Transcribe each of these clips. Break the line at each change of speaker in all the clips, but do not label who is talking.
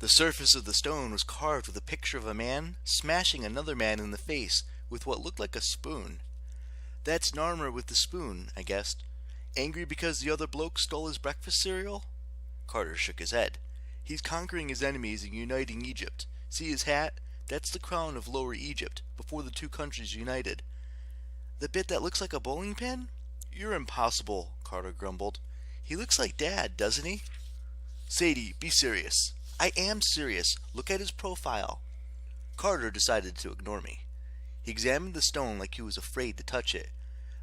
The surface of the stone was carved with a picture of a man smashing another man in the face with what looked like a spoon. "That's Narmer with the spoon," I guessed. "Angry because the other bloke stole his breakfast cereal?" Carter shook his head. "He's conquering his enemies and uniting Egypt. See his hat? That's the crown of Lower Egypt, before the two countries united." "The bit that looks like a bowling pin?" "You're impossible," Carter grumbled. "He looks like Dad, doesn't he?" "Sadie, be serious." "I am serious. Look at his profile." Carter decided to ignore me. He examined the stone like he was afraid to touch it.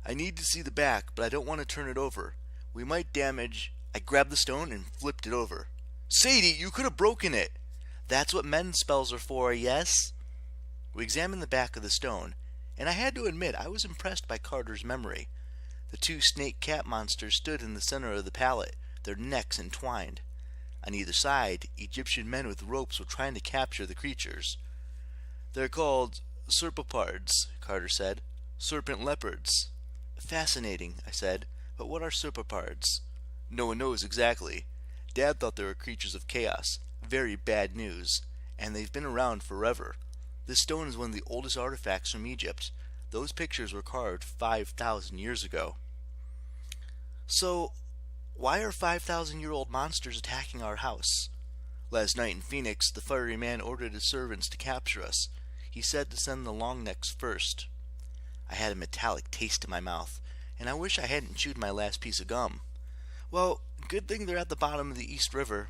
"I need to see the back, but I don't want to turn it over. We might damage—" I grabbed the stone and flipped it over. "Sadie, you could have broken it." "That's what men's spells are for, yes?" We examined the back of the stone, and I had to admit I was impressed by Carter's memory. The two snake-cat monsters stood in the center of the pallet, their necks entwined. On either side, Egyptian men with ropes were trying to capture the creatures. "They're called serpopards," Carter said. "Serpent leopards." "Fascinating," I said. "But what are serpopards?" "No one knows exactly. Dad thought they were creatures of chaos. Very bad news. And they've been around forever. This stone is one of the oldest artifacts from Egypt. Those pictures were carved 5,000 years ago." "So, why are 5,000-year-old monsters attacking our house?" "Last night in Phoenix, the fiery man ordered his servants to capture us. He said to send the longnecks first." I had a metallic taste in my mouth, and I wish I hadn't chewed my last piece of gum. "Well, good thing they're at the bottom of the East River."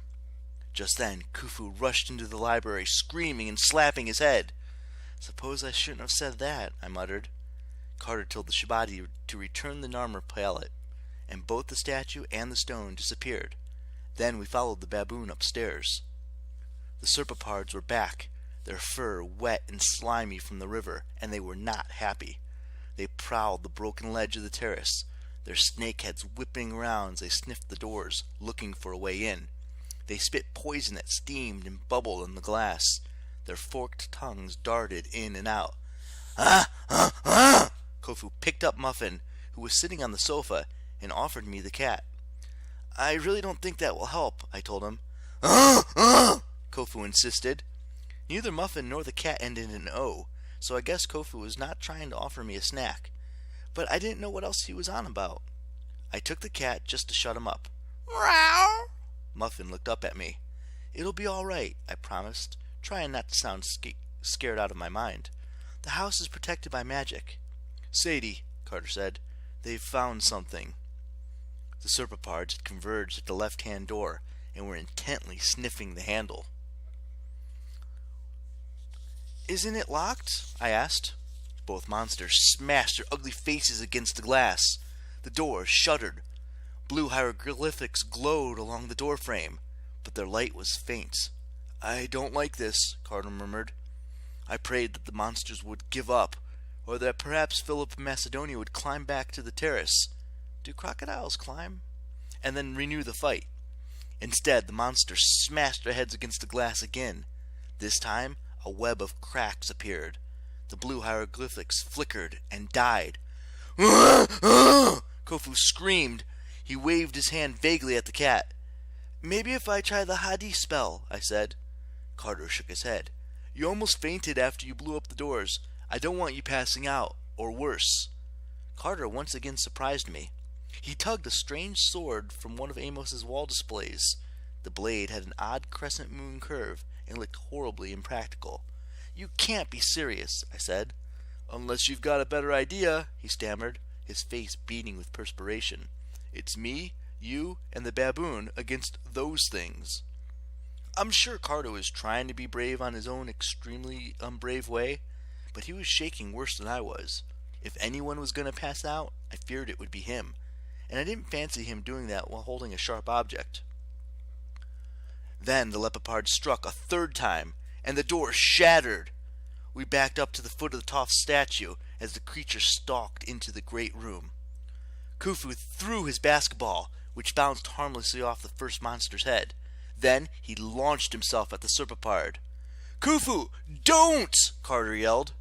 Just then, Khufu rushed into the library, screaming and slapping his head. "Suppose I shouldn't have said that," I muttered. Carter told the Shabadi to return the Narmer pallet, and both the statue and the stone disappeared. Then we followed the baboon upstairs. The serpopards were back, their fur wet and slimy from the river, and they were not happy. They prowled the broken ledge of the terrace, their snake heads whipping around as they sniffed the doors, looking for a way in. They spit poison that steamed and bubbled in the glass. Their forked tongues darted in and out. "Ah! Ah! Ah!" Khufu picked up Muffin, who was sitting on the sofa, and offered me the cat. "I really don't think that will help," I told him. "Ah! Ah!" Khufu insisted. Neither Muffin nor the cat ended in O, so I guess Khufu was not trying to offer me a snack. But I didn't know what else he was on about. I took the cat just to shut him up. "Meow!" Muffin looked up at me. "It'll be all right," I promised, trying not to sound scared out of my mind. "The house is protected by magic." "Sadie," Carter said, "they've found something." The serpopards had converged at the left-hand door and were intently sniffing the handle. "Isn't it locked?" I asked. Both monsters smashed their ugly faces against the glass. The door shuddered. Blue hieroglyphics glowed along the doorframe, but their light was faint. "I don't like this," Carter murmured. I prayed that the monsters would give up, or that perhaps Philip of Macedonia would climb back to the terrace. Do crocodiles climb? And then renew the fight. Instead, the monsters smashed their heads against the glass again. This time, a web of cracks appeared. The blue hieroglyphics flickered and died. Khufu screamed. He waved his hand vaguely at the cat. "Maybe if I try the Hadi spell," I said. Carter shook his head. "You almost fainted after you blew up the doors. I don't want you passing out, or worse." Carter once again surprised me. He tugged a strange sword from one of Amos's wall displays. The blade had an odd crescent moon curve and looked horribly impractical. "You can't be serious," I said. "Unless you've got a better idea," he stammered, his face beading with perspiration. "It's me, you, and the baboon against those things." I'm sure Carter was trying to be brave on his own extremely unbrave way, but he was shaking worse than I was. If anyone was going to pass out, I feared it would be him, and I didn't fancy him doing that while holding a sharp object. Then the leopard struck a third time, and the door shattered. We backed up to the foot of the tall statue as the creature stalked into the great room. Khufu threw his basketball, which bounced harmlessly off the first monster's head. Then he launched himself at the serpopard. "Khufu, don't!" Carter yelled.